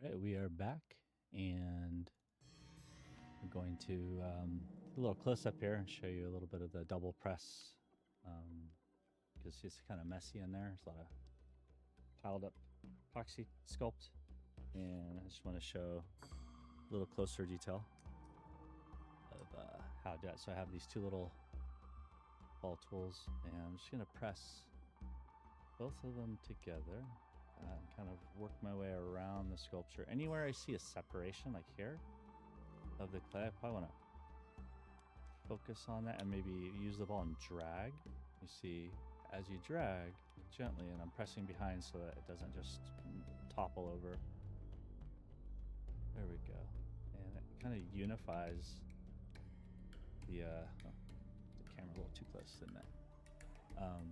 Right, we are back, and I'm going to do a little close up here and show you a little bit of the double press, because it's kind of messy in there. There's a lot of piled up Apoxie Sculpt, and I just want to show a little closer detail of how to do it. So I have these two little ball tools, and I'm just going to press both of them together and kind of work my way around the sculpture. Anywhere I see a separation, like here, of the clay, I probably want to focus on that and maybe use the ball and drag. You see, as you drag gently, and I'm pressing behind so that it doesn't just topple over. There we go. And it kind of unifies the, oh, the camera a little too close, didn't it?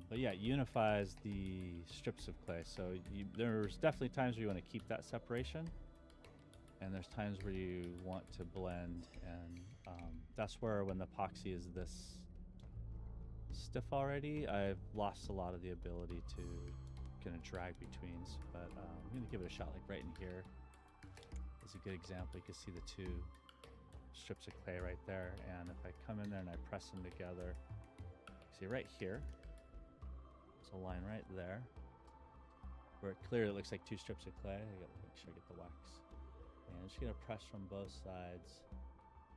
But yeah, it unifies the strips of clay. So there's definitely times where you want to keep that separation, and there's times where you want to blend, and that's where when the epoxy is this stiff already, I've lost a lot of the ability to kind of drag betweens. But I'm going to give it a shot, like right in here is a good example. You can see the two strips of clay right there, and if I come in there and I press them together, see right here, there's a line right there where it clearly looks like two strips of clay. I gotta make sure I get the wax. And I'm just gonna press from both sides,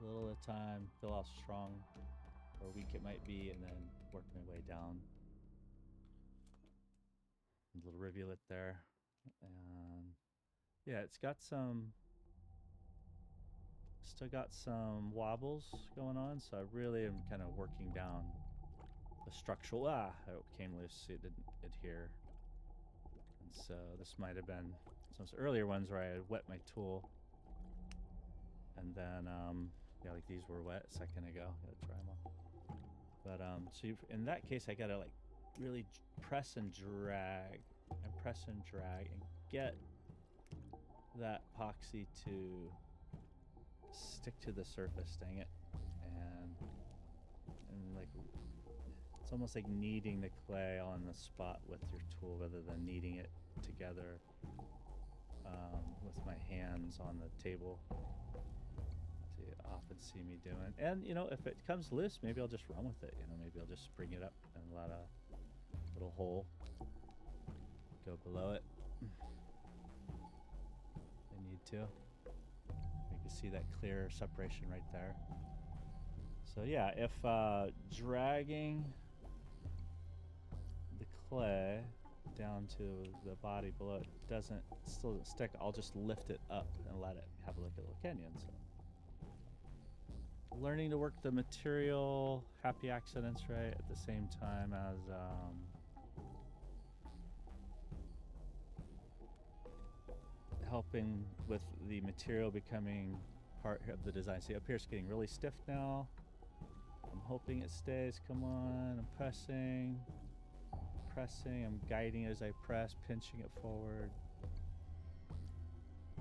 a little at a time, feel how strong or weak it might be, and then work my way down. A little rivulet there. And yeah, it's got some, still got some wobbles going on, so I really am kind of working down the structural, it came loose, it didn't adhere. And so this might have been some earlier ones where I had wet my tool, and then yeah, like these were wet a second ago. Gotta dry them off. But so in that case, I gotta like really press and drag and press and drag and get that epoxy to stick to the surface, dang it. And like, it's almost like kneading the clay on the spot with your tool rather than kneading it together with my hands on the table. As you often see me doing. And, you know, if it comes loose, maybe I'll just run with it. You know, maybe I'll just bring it up and let a little hole go below it. I need to. You can see that clear separation right there. So yeah, if dragging the clay down to the body below it still doesn't stick, I'll just lift it up and let it have a look at a little canyon. So learning to work the material, happy accidents, right, at the same time as helping with the material becoming part of the design. See, up here it's getting really stiff now. I'm hoping it stays. Come on, I'm pressing, I'm guiding as I press, pinching it forward.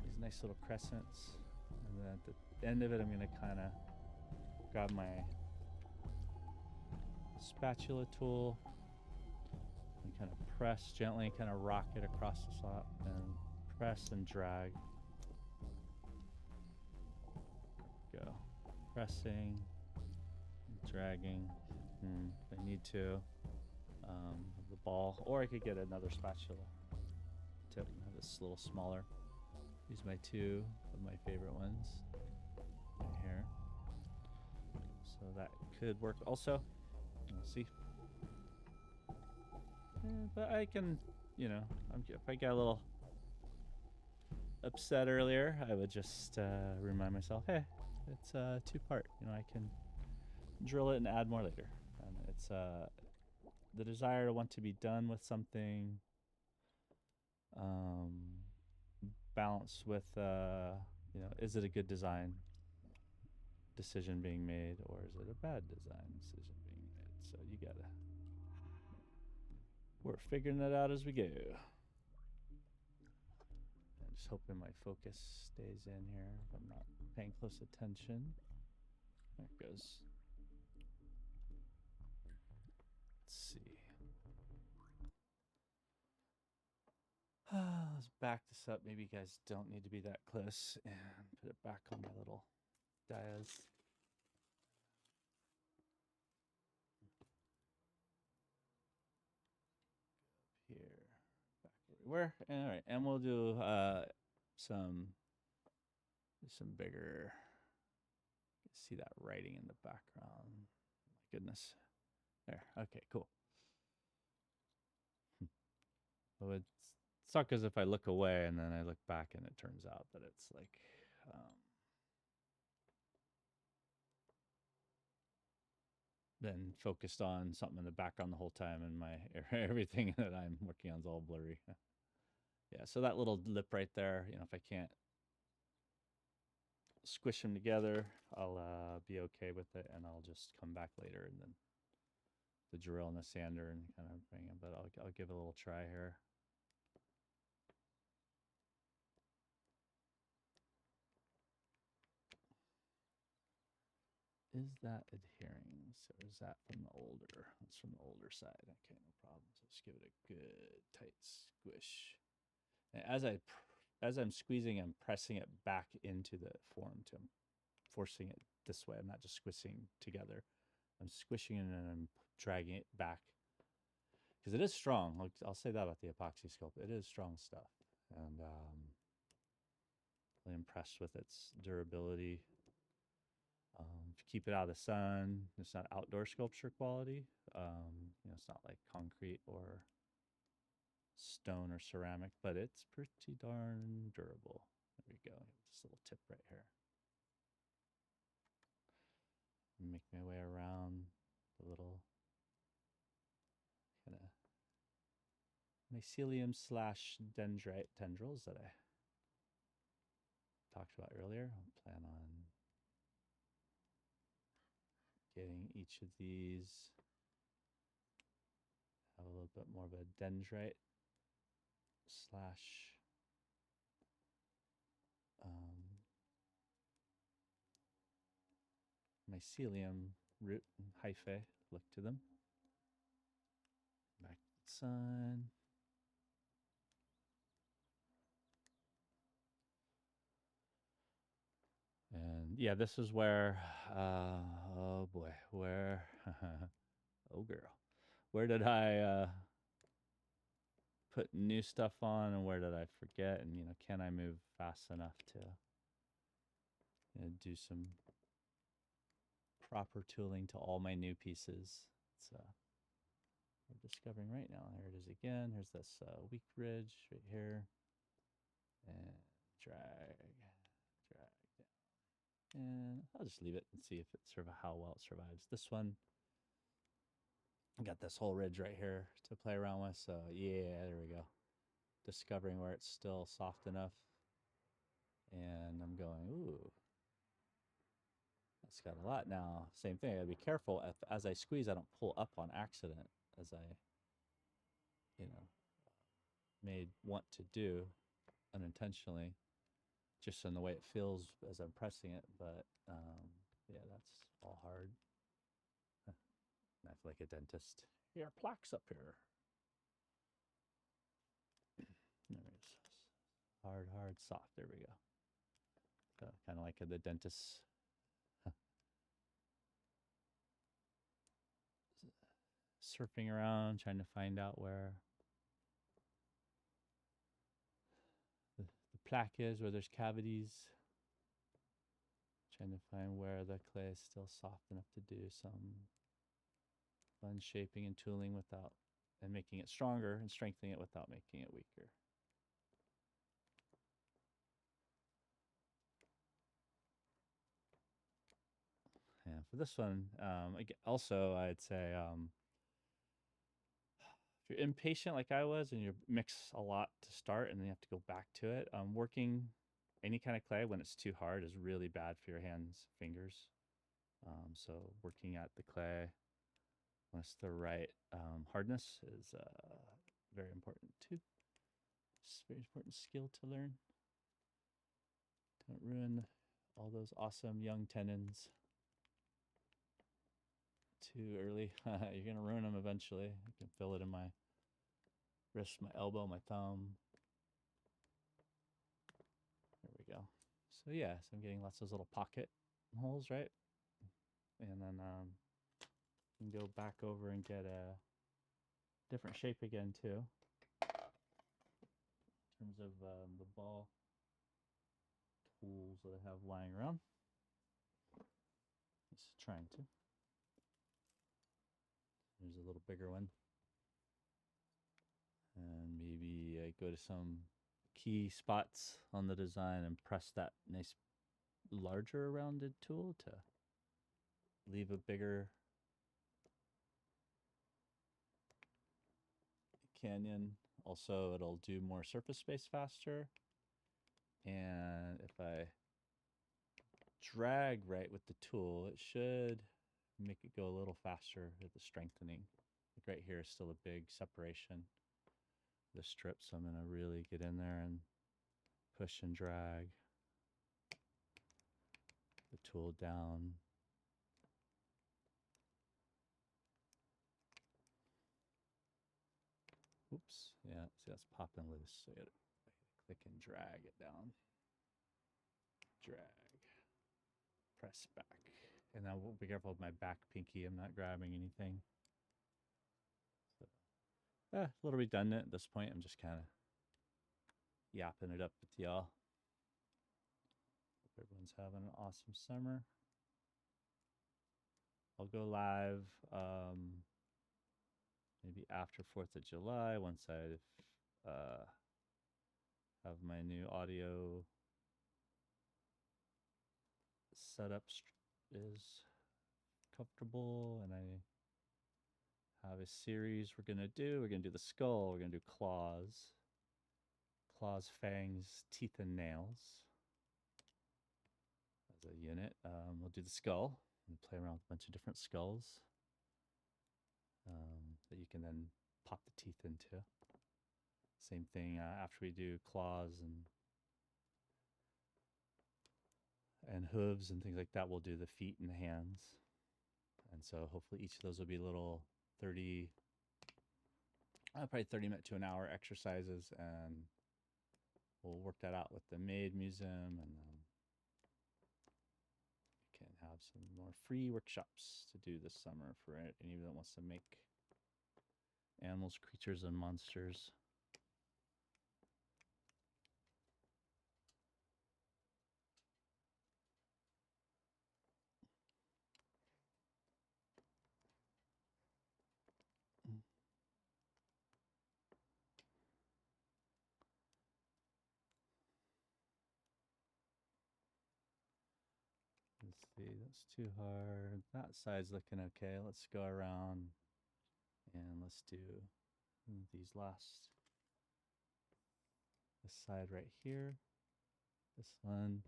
These nice little crescents. And then at the end of it, I'm gonna kind of grab my spatula tool and kind of press gently, kind of rock it across the top and press and drag. Go. Pressing, dragging. If I need to. The ball, or I could get another spatula tip and have this a little smaller. These are my two of my favorite ones right here. So that could work also. We'll see. But I can, you know, if I got a little upset earlier, I would just remind myself, hey, it's a two-part. You know, I can drill it and add more later. And it's the desire to want to be done with something, balanced with, you know, is it a good design decision being made, or is it a bad design decision being made? So you gotta, we're figuring that out as we go. I'm just hoping my focus stays in here if I'm not paying close attention. There it goes. Let's see. Let's back this up. Maybe you guys don't need to be that close, and put it back on my little dias. Here, back where we were. All right, and we'll do some bigger. See that writing in the background. My goodness. There. Okay, cool. It would suck as if I look away and then I look back and it turns out that it's like been focused on something in the background the whole time, and my everything that I'm working on is all blurry. Yeah, so that little lip right there, you know, if I can't squish them together, I'll be okay with it, and I'll just come back later and then the drill and the sander and kind of bring it. But I'll give it a little try here. Is that adhering? So is that from the older? That's from the older side. Okay, no problem. So let's give it a good tight squish. And as I'm squeezing, I'm pressing it back into the form to forcing it this way. I'm not just squishing together. I'm squishing it and I'm dragging it back because it is strong. I'll say that about the Apoxie Sculpt. It is strong stuff, and really impressed with its durability. Keep it out of the sun. It's not outdoor sculpture quality. You know, it's not like concrete or stone or ceramic, but it's pretty darn durable. There we go. This little tip right here. Make my way around the little kind of mycelium / dendrite tendrils that I talked about earlier. I'll plan on getting each of these, have a little bit more of a dendrite / mycelium root and hyphae look to them. Back to the sun. And yeah, this is where, oh boy, where, oh girl, where did I put new stuff on and where did I forget? And, you know, can I move fast enough to, you know, do some proper tooling to all my new pieces? It's we're discovering right now. Here it is again. Here's this weak ridge right here, and drag down. And I'll just leave it and see if it how well it survives. This one, I got this whole ridge right here to play around with. So yeah, there we go. Discovering where it's still soft enough, and I'm going, ooh, that's got a lot now. Same thing. I gotta be careful as I squeeze, I don't pull up on accident, as I, you know, may want to do unintentionally, just in the way it feels as I'm pressing it. But yeah, that's all hard. I feel like a dentist. Here are plaques up here. There's hard, hard, soft. There we go. So kind of like the dentist. Surfing around, trying to find out where the plaque is, where there's cavities. Trying to find where the clay is still soft enough to do some fun shaping and tooling without, and making it stronger and strengthening it without making it weaker. And for this one, also I'd say if you're impatient like I was and you mix a lot to start and then you have to go back to it, working any kind of clay when it's too hard is really bad for your hands, fingers. So working at the clay when it's the right hardness is very important too. It's a very important skill to learn. Don't ruin all those awesome young tendons too early. You're gonna ruin them eventually. I can feel it in my wrist, my elbow, my thumb. So yeah, so I'm getting lots of those little pocket holes, right? And then you can go back over and get a different shape again too. In terms of the ball tools that I have lying around. Just trying to. There's a little bigger one. And maybe I go to some key spots on the design and press that nice larger rounded tool to leave a bigger canyon. Also, it'll do more surface space faster. And if I drag right with the tool, it should make it go a little faster at the strengthening. Like right here is still a big separation, the strip, so I'm gonna really get in there and push and drag the tool down. Oops, yeah, see that's popping loose, so I gotta click and drag it down. Drag, press back. And now we'll be careful with my back pinky, I'm not grabbing anything. So, a little redundant at this point, I'm just kind of yapping it up with y'all. Hope everyone's having an awesome summer. I'll go live maybe after 4th of July once I have my new audio setup is comfortable, and I have a series we're gonna do. We're gonna do the skull, we're gonna do claws, fangs, teeth, and nails as a unit. We'll do the skull and play around with a bunch of different skulls that you can then pop the teeth into. Same thing after we do claws and hooves and things like that, we'll do the feet and the hands. And so hopefully each of those will be little 30, probably 30 minute to an hour exercises, and we'll work that out with the Maid Museum, and we can have some more free workshops to do this summer for anyone that wants to make animals, creatures, and monsters. Let's see, that's too hard. That side's looking okay. Let's go around and let's do these last. This side right here, this one,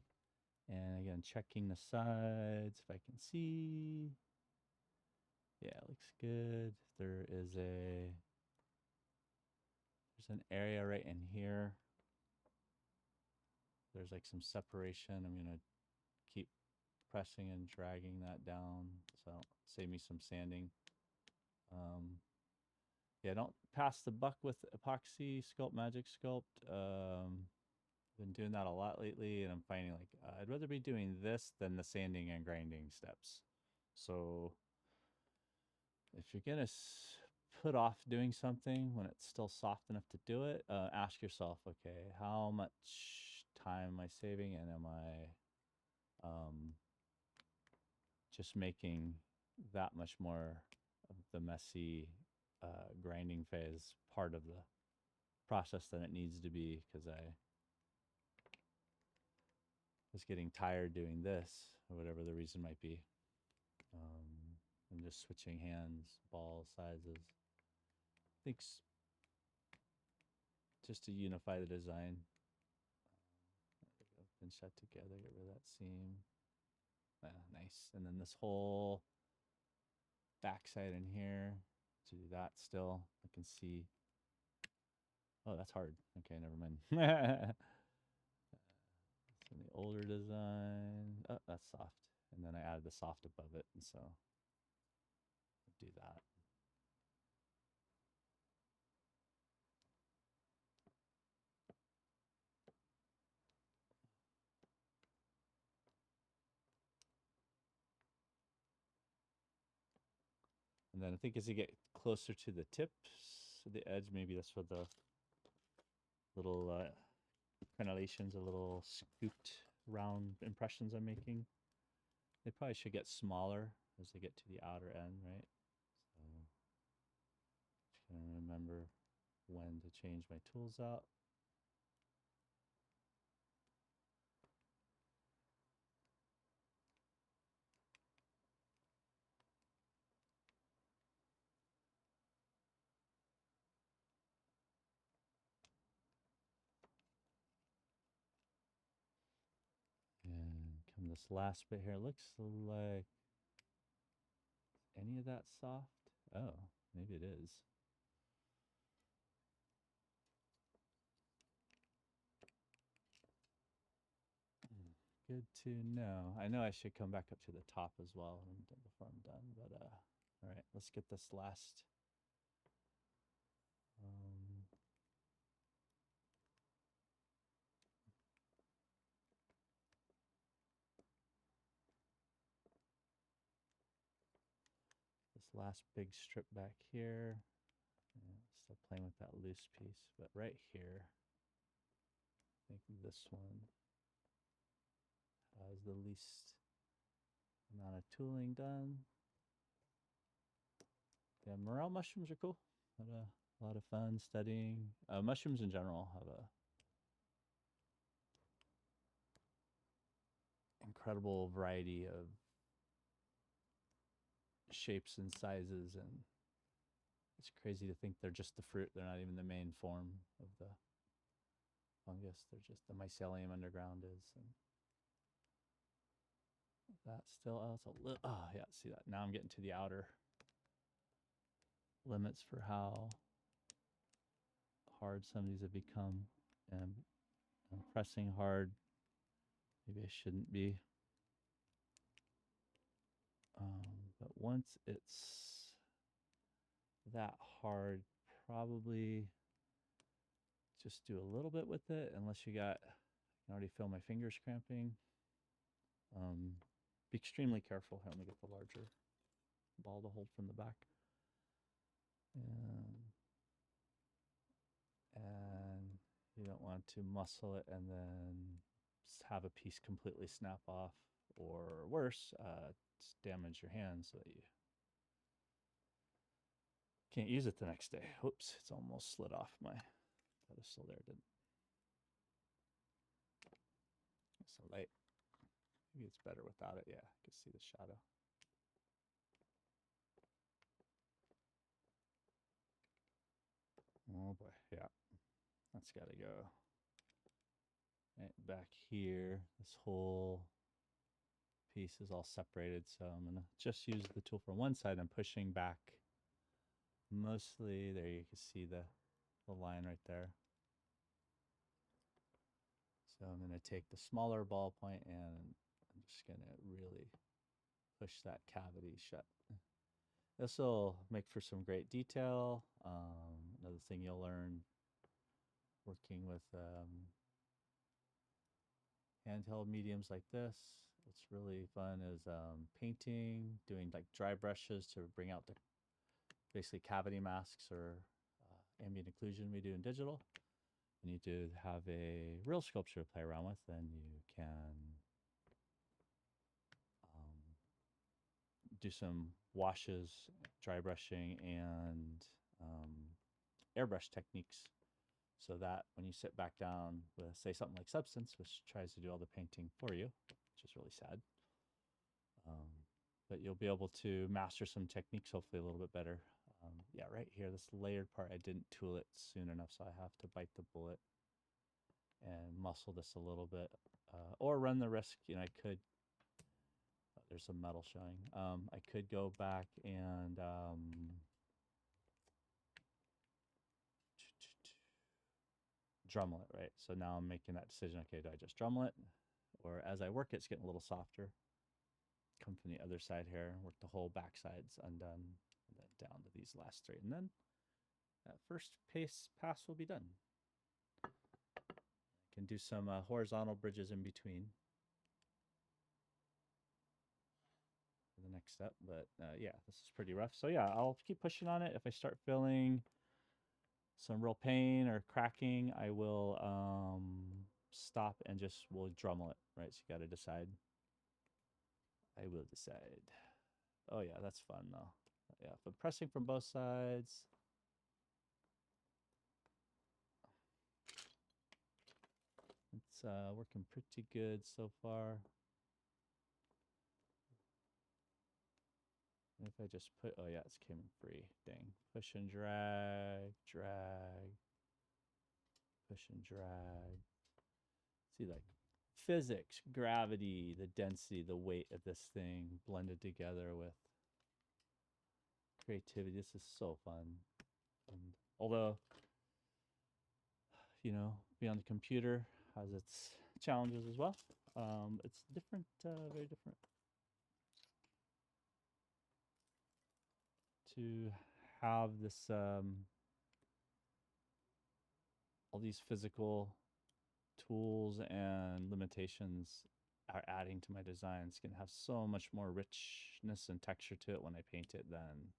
and again checking the sides if I can see. Yeah, it looks good. There's an area right in here. There's like some separation. I'm gonna keep pressing and dragging that down, so save me some sanding. Yeah, don't pass the buck with Apoxie Sculpt, Magic Sculpt. Been doing that a lot lately, and I'm finding like I'd rather be doing this than the sanding and grinding steps. So if you're gonna put off doing something when it's still soft enough to do it, ask yourself, okay, how much time am I saving, and am I just making that much more of the messy grinding phase part of the process than it needs to be, because I was getting tired doing this, or whatever the reason might be. And just switching hands, ball sizes. I think just to unify the design. Pinch that together, get rid of that seam. Nice. And then this whole backside in here, to do that still, I can see. Oh, that's hard. Okay, never mind. In the older design, oh, that's soft. And then I added the soft above it, and so I'll do that. And then I think as you get closer to the tips, the edge, maybe that's where the little crenellations, the little scooped round impressions I'm making. They probably should get smaller as they get to the outer end, right? So just gonna remember when to change my tools out. And come this last bit here. Looks like any of that soft? Oh, maybe it is. Good to know. I know I should come back up to the top as well before I'm done, but all right, let's get this last this last big strip back here. Yeah, still playing with that loose piece, but right here, I think this one has the least amount of tooling done. Yeah, morel mushrooms are cool. A lot of fun studying. Mushrooms in general have a incredible variety of shapes and sizes, and it's crazy to think they're just the fruit. They're not even the main form of the fungus. They're just the mycelium underground is. And that still, oh, it's a little, oh yeah, see that. Now I'm getting to the outer limits for how hard some of these have become. And I'm pressing hard. Maybe I shouldn't be. But once it's that hard, probably just do a little bit with it, unless you got, I can already feel my fingers cramping. Be extremely careful. Here, let me get the larger ball to hold from the back. And you don't want to muscle it and then have a piece completely snap off, or worse, damage your hand so that you can't use it the next day. Oops, it's almost slid off my pedestal there, didn't. It's so light. Maybe it's better without it. Yeah, I can see the shadow. Oh boy, yeah, that's got to go. Right back here, this whole piece is all separated, so I'm gonna just use the tool from one side. I'm pushing back mostly. There you can see the line right there. So I'm going to take the smaller ballpoint and I'm just going to really push that cavity shut. This will make for some great detail. Another thing you'll learn working with handheld mediums like this, what's really fun is painting, doing like dry brushes to bring out the basically cavity masks or ambient occlusion we do in digital. You need to have a real sculpture to play around with, then you can do some washes, dry brushing, and airbrush techniques, so that when you sit back down with, say, something like Substance, which tries to do all the painting for you, which is really sad, but you'll be able to master some techniques hopefully a little bit better. Yeah, right here, this layered part, I didn't tool it soon enough, so I have to bite the bullet and muscle this a little bit, or run the risk. You know, I could, there's some metal showing. I could go back and Dremel it, right? So now I'm making that decision. Okay, do I just Dremel it, or as I work it's getting a little softer. Come from the other side here, work the whole back sides undone, and then down to these last three, and then that first pass will be done. I can do some horizontal bridges in between for the next step. But yeah, this is pretty rough. So yeah, I'll keep pushing on it. If I start feeling some real pain or cracking, I will stop and just will Dremel it, right? So you got to decide. I will decide. Oh yeah, that's fun though. Yeah, but pressing from both sides. It's working pretty good so far. And if I just put, oh yeah, it's came free. Dang. Push and drag, drag, push and drag. See, like physics, gravity, the density, the weight of this thing blended together with creativity. This is so fun. And although, you know, being on the computer has its challenges as well. It's different, very different to have this, all these physical tools and limitations are adding to my design. It's going to have so much more richness and texture to it when I paint it than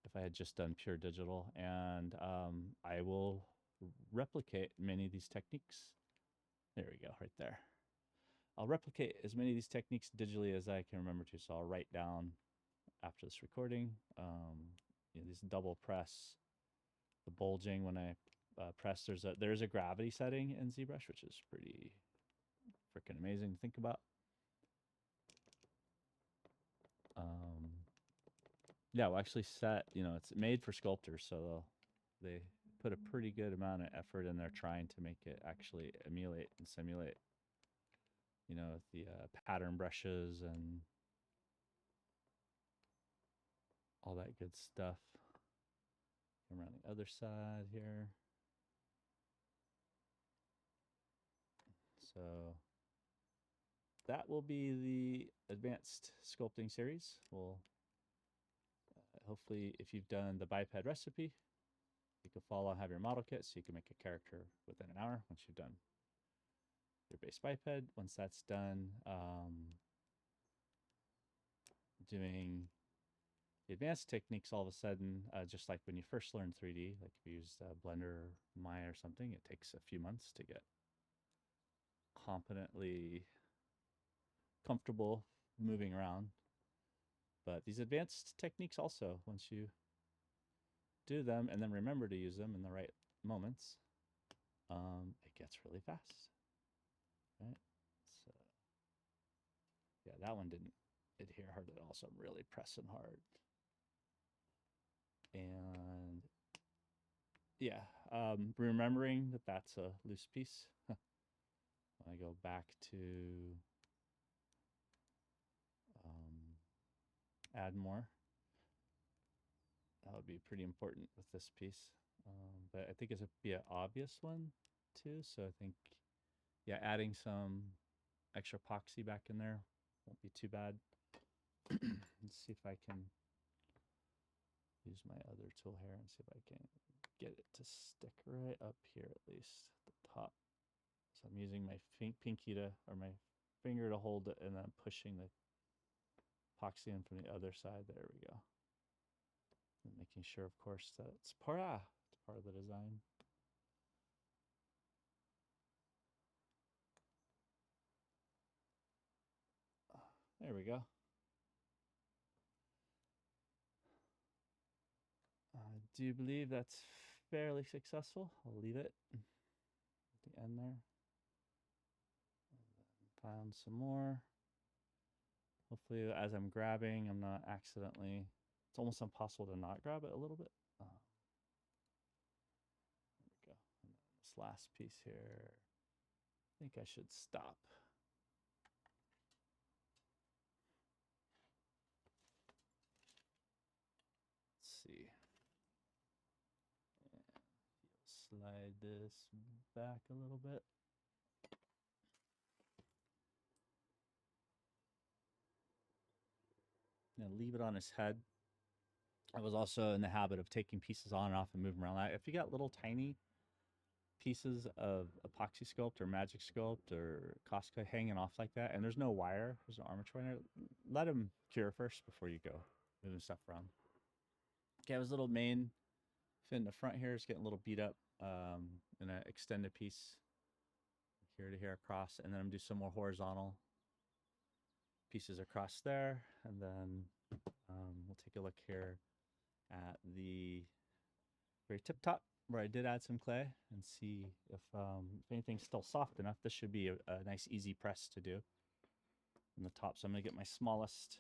if I had just done pure digital. And I will replicate many of these techniques. There we go, right there. I'll replicate as many of these techniques digitally as I can remember to. So I'll write down after this recording, you know, these double press, the bulging when I press. There's a gravity setting in ZBrush, which is pretty freaking amazing to think about. Yeah, we'll actually set, you know, it's made for sculptors, so they put a pretty good amount of effort in there trying to make it actually emulate and simulate, you know, the pattern brushes and all that good stuff. Come around the other side here. So that will be the advanced sculpting series. We'll hopefully, if you've done the biped recipe, you can follow and have your model kit so you can make a character within an hour once you've done your base biped. Once that's done, doing the advanced techniques, all of a sudden, just like when you first learn 3D, like if you use Blender or Maya or something, it takes a few months to get competently comfortable moving around. But these advanced techniques also, once you do them and then remember to use them in the right moments, it gets really fast, right? So yeah, that one didn't adhere hard at all, so I'm really pressing hard. And yeah, remembering that that's a loose piece. When I go back to add more, that would be pretty important with this piece. But I think it's be an obvious one too. So I think, yeah, adding some extra epoxy back in there won't be too bad. Let's see if I can use my other tool here and see if I can get it to stick right up here, at least at the top. So I'm using my pinky to, or my finger to hold it, and then pushing the epoxy in from the other side. There we go. And making sure, of course, that it's part of the design. There we go. I do believe that's fairly successful. I'll leave it at the end there. Found some more. Hopefully, as I'm grabbing, I'm not accidentally. It's almost impossible to not grab it a little bit. There we go. And then this last piece here, I think I should stop. Let's see. And slide this back a little bit. I'm gonna leave it on his head. I was also in the habit of taking pieces on and off and moving around. If you got little tiny pieces of Apoxie Sculpt or Magic Sculpt or Costco hanging off like that, and there's no wire, there's no armature in there, let them cure first before you go moving stuff around. Okay, his little main fin in the front here is getting a little beat up, and I extend a piece here to here across, and then I'm gonna do some more horizontal pieces across there, and then we'll take a look here at the very tip top where I did add some clay and see if anything's still soft enough. This should be a nice easy press to do on the top. So I'm gonna get my smallest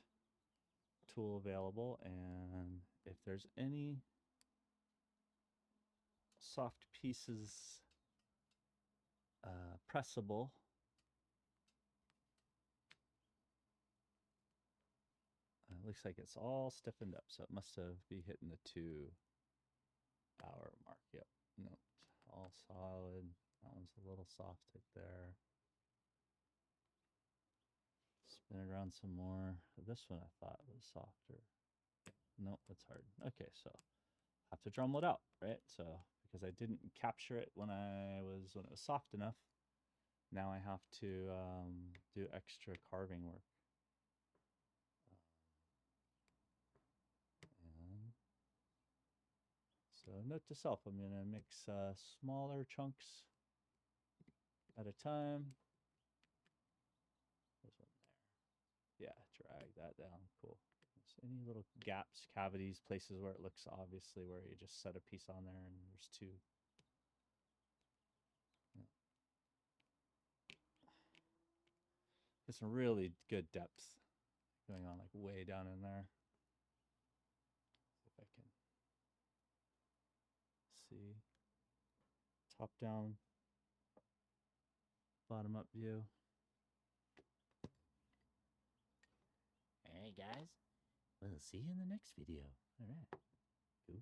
tool available, and if there's any soft pieces pressable, it looks like it's all stiffened up, so it must have been hitting the 2-hour mark. Yep, no, all solid. That one's a little soft right there. Spin it around some more. This one I thought was softer. Nope, it's hard. Okay, so have to Dremel it out, right? So because I didn't capture it when it was soft enough, now I have to do extra carving work. And so note to self, I'm gonna mix smaller chunks at a time. This one there. Yeah, drag that down. Cool. So any little gaps, cavities, places where it looks obviously where you just set a piece on there and there's two. Yeah. There's some really good depth going on, like way down in there. See if I can see. Top down, bottom up view. All right, guys. We'll see you in the next video. All right. Cool.